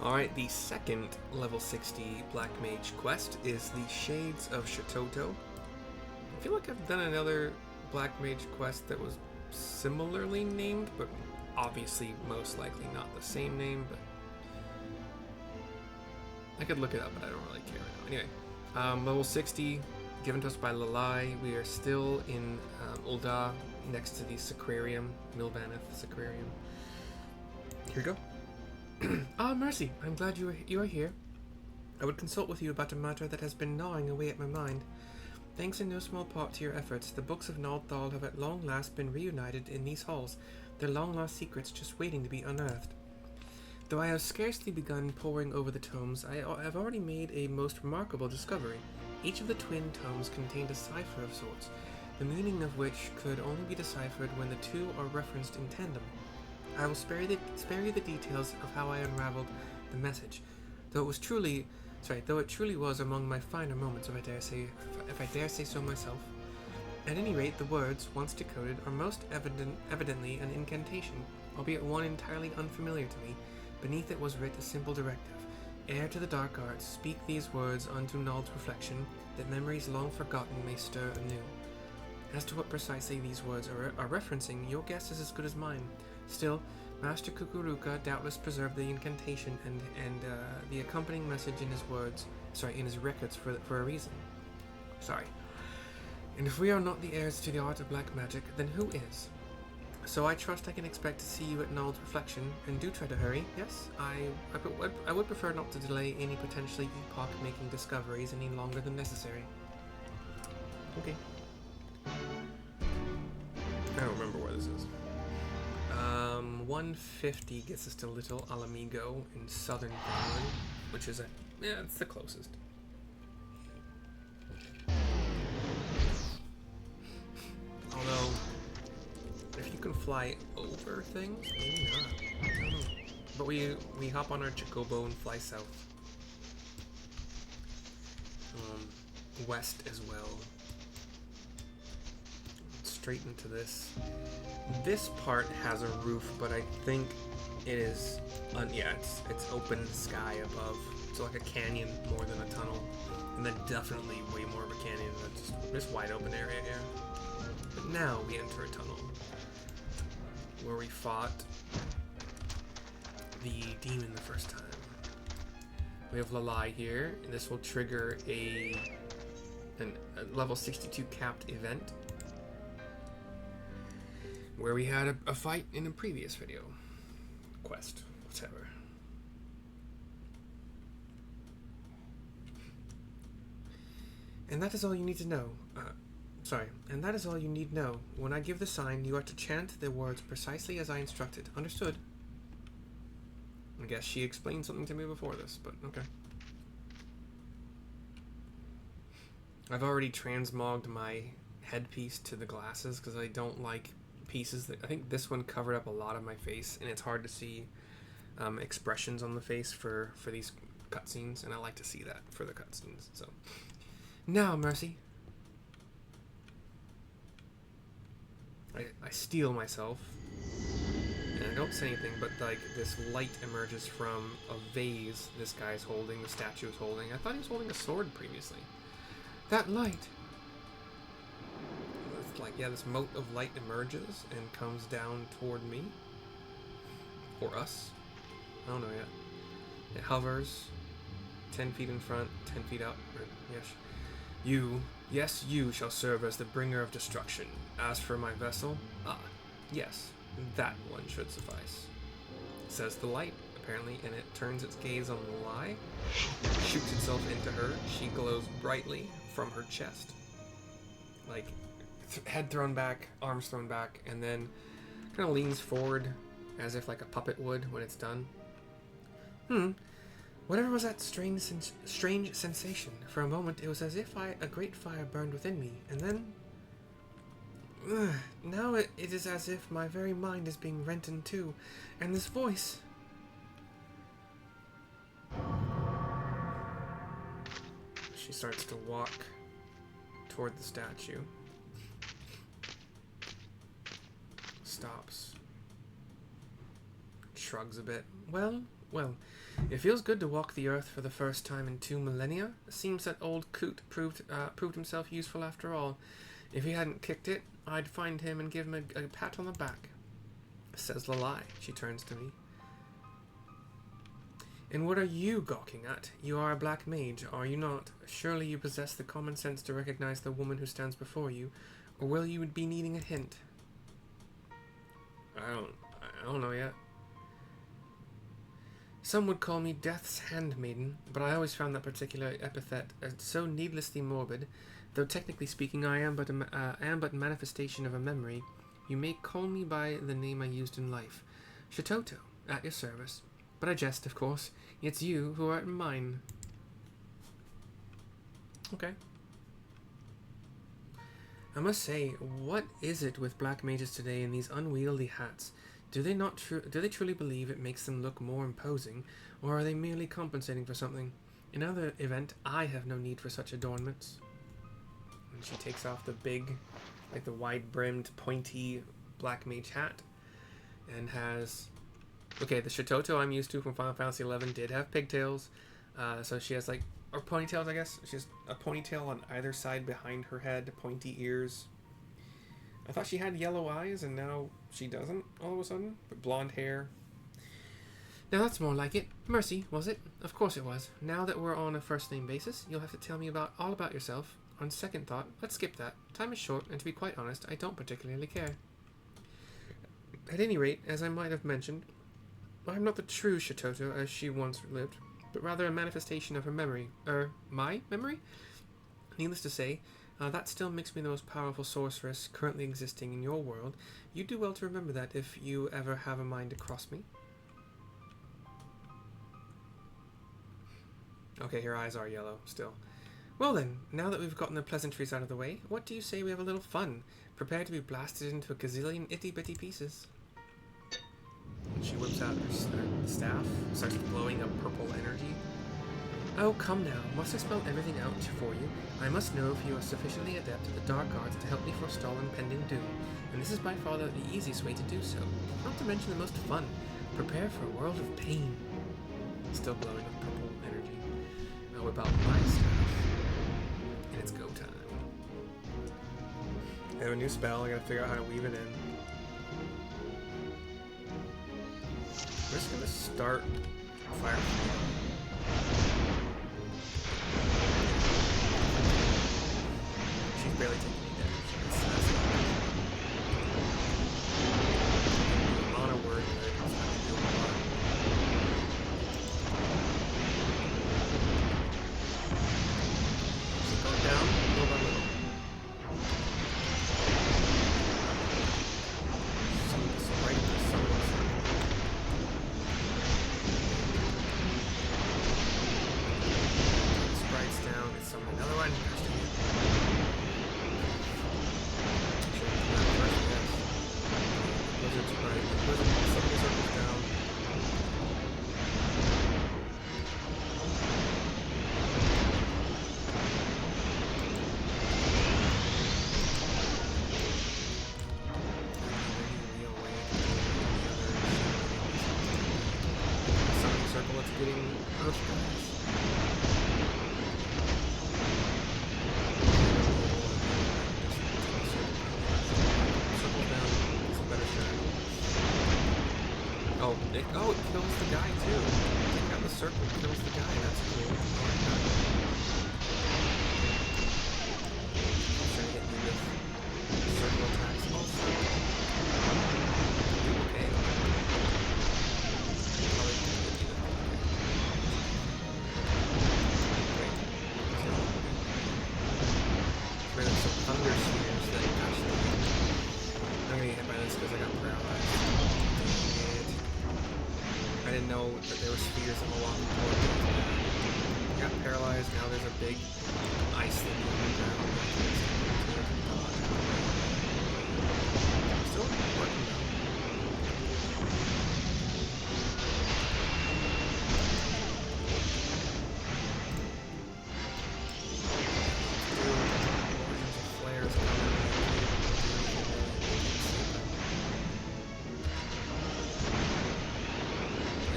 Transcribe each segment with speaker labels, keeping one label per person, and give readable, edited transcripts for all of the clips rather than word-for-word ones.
Speaker 1: Alright, the second level 60 Black Mage quest is the Shades of Shatotto. I feel like I've done another Black Mage quest that was similarly named, but obviously most likely not the same name, but I could look it up, but I don't really care right now. Anyway, level 60, given to us by Lalai. We are still in Ul'dah, next to the Sacrarium, Milvaneth Sacrarium. Here we go. Ah, Mercy, I'm glad you are here. I would consult with you about a matter that has been gnawing away at my mind. Thanks in no small part to your efforts, the books of Nald have at long last been reunited in these halls, their long-lost secrets just waiting to be unearthed. Though I have scarcely begun poring over the tomes, I have already made a most remarkable discovery. Each of the twin tomes contained a cipher of sorts, the meaning of which could only be deciphered when the two are referenced in tandem. I will spare you the details of how I unraveled the message, though it truly was among my finer moments, if I dare say so myself. At any rate, the words, once decoded, are most evidently an incantation, albeit one entirely unfamiliar to me. Beneath it was writ a simple directive: heir to the dark arts, speak these words unto Nald's reflection, that memories long forgotten may stir anew. As to what precisely these words are referencing, your guess is as good as mine. Still, Master Kukuruka doubtless preserved the incantation and the accompanying message in his records for a reason. And if we are not the heirs to the art of black magic, then who is? So I trust I can expect to see you at Nald's reflection, and do try to hurry, yes? I would prefer not to delay any potentially epoch-making discoveries any longer than necessary. Okay. I don't remember where this is. 150 gets us to Little Alamigo in southern Finland, which is it's the closest. Although, if you can fly over things, maybe not. I don't know. But we hop on our Chocobo and fly south. West as well. Straight into this. This part has a roof, but I think it is, it's open sky above. It's like a canyon more than a tunnel, and then definitely way more of a canyon than just this wide open area here. But now we enter a tunnel where we fought the demon the first time. We have Lalai here, and this will trigger a level 62 capped event, where we had a fight in a previous video. Quest, whatever. And that is all you need to know. And that is all you need know. When I give the sign, you are to chant the words precisely as I instructed. Understood? I guess she explained something to me before this, but okay. I've already transmogged my headpiece to the glasses because I don't like pieces that I think this one covered up a lot of my face, and it's hard to see expressions on the face for these cutscenes, and I like to see that for the cutscenes. So now, Mercy, I steel myself, and I don't say anything, but like this light emerges from a vase this guy's holding, the statue is holding. I thought he was holding a sword previously. That light. This mote of light emerges and comes down toward me. Or us. I don't know yet. It hovers 10 feet in front, 10 feet up. Yes, you shall serve as the bringer of destruction. As for my vessel, yes, that one should suffice. Says the light, apparently, and it turns its gaze on Lalai, shoots itself into her. She glows brightly from her chest. Like, head thrown back, arms thrown back, and then kind of leans forward as if like a puppet would when it's done. Whatever was that strange sensation? For a moment, it was as if a great fire burned within me, and then... now it is as if my very mind is being rent in two, and this voice... She starts to walk toward the statue. Stops. Shrugs a bit. Well, Well, it feels good to walk the earth for the first time in 2 millennia. Seems that old coot proved himself useful after all. If he hadn't kicked it, I'd find him and give him a pat on the back. Says Lalai. She turns to me. And what are you gawking at? You are a black mage, are you not? Surely you possess the common sense to recognize the woman who stands before you, or will you be needing a hint? I don't know yet. Some would call me Death's Handmaiden, but I always found that particular epithet so needlessly morbid. Though technically speaking, I am but a manifestation of a memory. You may call me by the name I used in life, Shatotto, at your service. But I jest, of course. It's you who are at mine. Okay. I must say, what is it with black mages today in these unwieldy hats? Do they truly believe it makes them look more imposing, or are they merely compensating for something? In either event, I have no need for such adornments. And she takes off the big, like the wide-brimmed, pointy black mage hat, and has... Okay, the Shatotto I'm used to from Final Fantasy XI did have pigtails, so she has like, or ponytails I guess. She has a ponytail on either side behind her head, pointy ears. I thought she had yellow eyes, and now she doesn't all of a sudden, but blonde hair. Now that's more like it. Mercy, was it? Of course it was. Now that we're on a first name basis, you'll have to tell me all about yourself. On second thought, let's skip that. Time is short, and to be quite honest, I don't particularly care. At any rate, as I might have mentioned, I'm not the true Shatotto as she once lived, but rather a manifestation of her memory. My memory? Needless to say, that still makes me the most powerful sorceress currently existing in your world. You do well to remember that if you ever have a mind to cross me. Okay, her eyes are yellow, still. Well then, now that we've gotten the pleasantries out of the way, what do you say we have a little fun? Prepare to be blasted into a gazillion itty-bitty pieces. She whips out her staff, starts blowing up purple energy. Oh, come now. Must I spell everything out for you? I must know if you are sufficiently adept at the dark arts to help me forestall impending doom, and this is by far the easiest way to do so. Not to mention the most fun. Prepare for a world of pain. Still glowing with purple energy. I'll whip out my staff, and it's go time. I have a new spell. I gotta figure out how to weave it in. We're just gonna start fire. She's barely taking any damage. I'm on a word that it's not doing a lot. She's going down little by little. Oh, it kills the guy too. Take out the circle, kills the guy. That's cool. Trying to hit me with circle attacks also. Okay. There's some thunder spheres that actually... I'm gonna get hit by this because I got paralyzed. I didn't know that there were spheres in the long board. I got paralyzed, now there's a big ice thing on the ground. Still working though. Flares coming.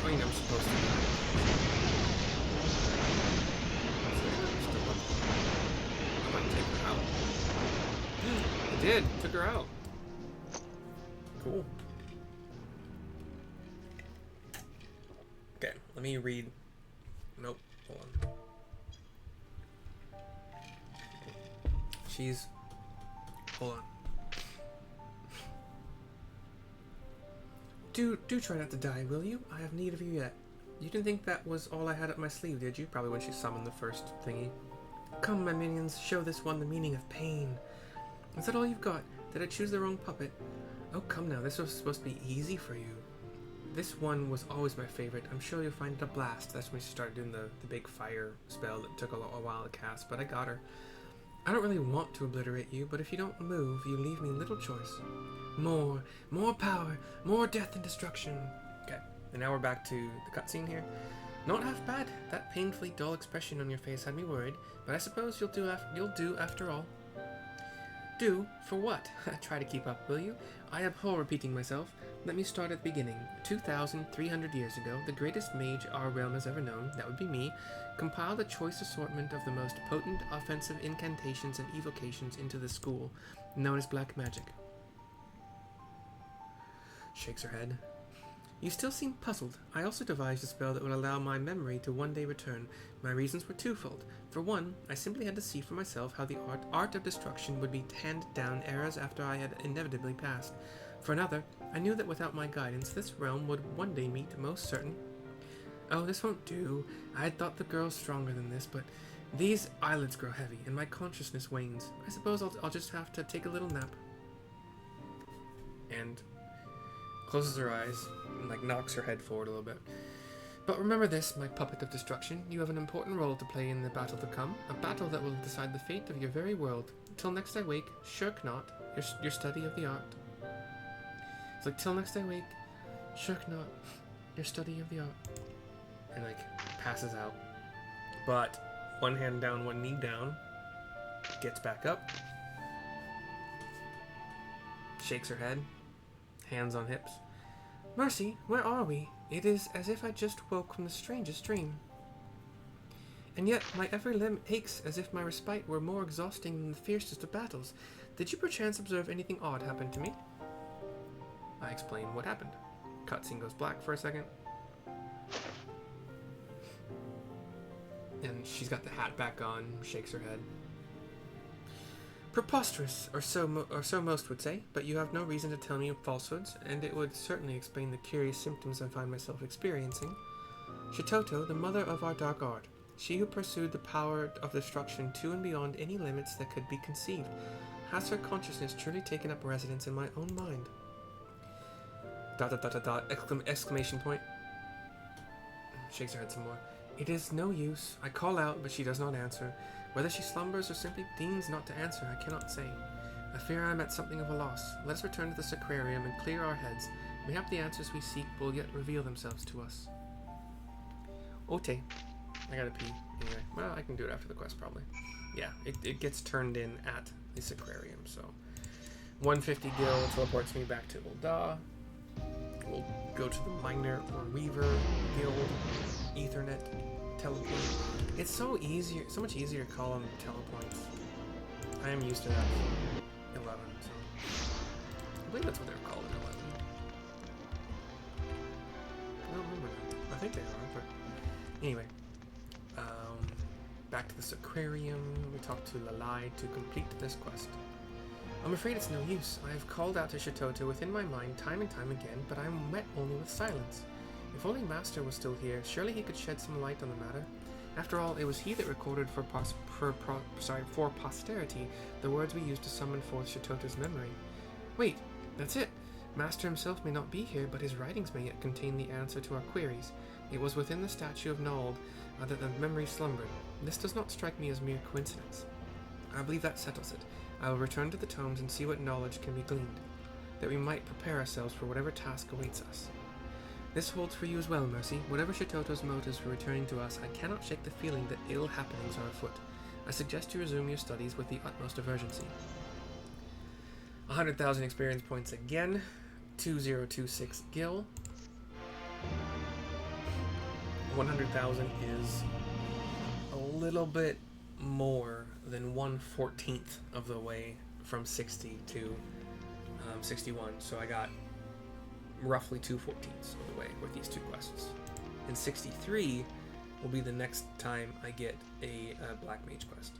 Speaker 1: I mean, I'm supposed to die. did. Took her out. Cool. Okay, let me read. Nope, hold on. She's... Hold on. Do try not to die, will you? I have need of you yet. You didn't think that was all I had up my sleeve, did you? Probably when she summoned the first thingy. Come, my minions, show this one the meaning of pain. Is that all you've got? Did I choose the wrong puppet? Oh, come now, this was supposed to be easy for you. This one was always my favorite. I'm sure you'll find it a blast. That's when she started doing the big fire spell that took a while to cast, but I got her. I don't really want to obliterate you, but if you don't move, you leave me little choice. More power, more death and destruction. Okay, and now we're back to the cutscene here. Not half bad. That painfully dull expression on your face had me worried, but I suppose you'll do after all. Do? For what? Try to keep up, will you? I abhor repeating myself. Let me start at the beginning. 2,300 years ago, the greatest mage our realm has ever known, that would be me, compiled a choice assortment of the most potent offensive incantations and evocations into the school, known as black magic. Shakes her head. You still seem puzzled. I also devised a spell that would allow my memory to one day return. My reasons were twofold. For one, I simply had to see for myself how the art of destruction would be handed down eras after I had inevitably passed. For another, I knew that without my guidance, this realm would one day meet most certain... Oh, this won't do. I had thought the girl stronger than this, but these eyelids grow heavy, and my consciousness wanes. I suppose I'll just have to take a little nap. And closes her eyes, and knocks her head forward a little bit. But remember this, my puppet of destruction. You have an important role to play in the battle to come, a battle that will decide the fate of your very world. Till next I wake, shirk not your study of the art. It's like, till next I wake, shirk not your study of the art. And passes out. But one hand down, one knee down, gets back up, shakes her head, hands on hips. Mercy, where are we? It is as if I just woke from the strangest dream. And yet my every limb aches as if my respite were more exhausting than the fiercest of battles. Did you perchance observe anything odd happen to me? I explain what happened. Cutscene goes black for a second. And she's got the hat back on, shakes her head. Preposterous, or so most would say, but you have no reason to tell me falsehoods, and it would certainly explain the curious symptoms I find myself experiencing. Shatotto, the mother of our dark art, she who pursued the power of destruction to and beyond any limits that could be conceived, has her consciousness truly taken up residence in my own mind? ... exclamation point. Shakes her head some more. It is no use. I call out, but she does not answer. Whether she slumbers or simply deigns not to answer, I cannot say. I fear I am at something of a loss. Let us return to the sacrarium and clear our heads. Mayhap the answers we seek will yet reveal themselves to us. Ote. I gotta pee. Anyway, well, I can do it after the quest, probably. Yeah, it gets turned in at the sacrarium, so... 150 gil teleports me back to Ul'dah. We'll go to the Miner or Weaver Guild Ethernet teleport. It's so much easier to call them teleports. I am used to that. 11, so I believe that's what they're called in 11. I don't remember that. I think they are, but anyway. Back to the Sacrarium. We talk to Lalai to complete this quest. I'm afraid it's no use. I have called out to Shatotto within my mind time and time again, but I am met only with silence. If only Master was still here, surely he could shed some light on the matter. After all, it was he that recorded for posterity the words we used to summon forth Shatotto's memory. Wait, that's it. Master himself may not be here, but his writings may yet contain the answer to our queries. It was within the statue of Nald that the memory slumbered. This does not strike me as mere coincidence. I believe that settles it. I will return to the tomes and see what knowledge can be gleaned, that we might prepare ourselves for whatever task awaits us. This holds for you as well, Mercy. Whatever Shatotto's motives for returning to us, I cannot shake the feeling that ill happenings are afoot. I suggest you resume your studies with the utmost of urgency. 100,000 experience points again. 2026 gil. 100,000 is a little bit more than 1/14 of the way from 60 to 61. So I got roughly 2/14 of the way with these 2 quests. And 63 will be the next time I get a Black Mage quest.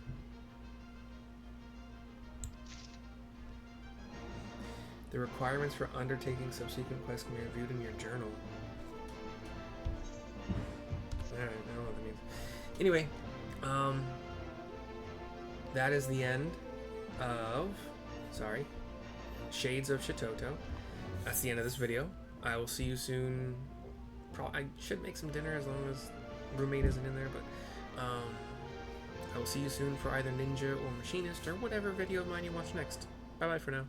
Speaker 1: The requirements for undertaking subsequent quests can be reviewed in your journal. I don't know what that means. Anyway, that is the end of, Shades of Shatotto. That's the end of this video. I will see you soon. I should make some dinner as long as roommate isn't in there, but I will see you soon for either Ninja or Machinist or whatever video of mine you watch next. Bye bye for now.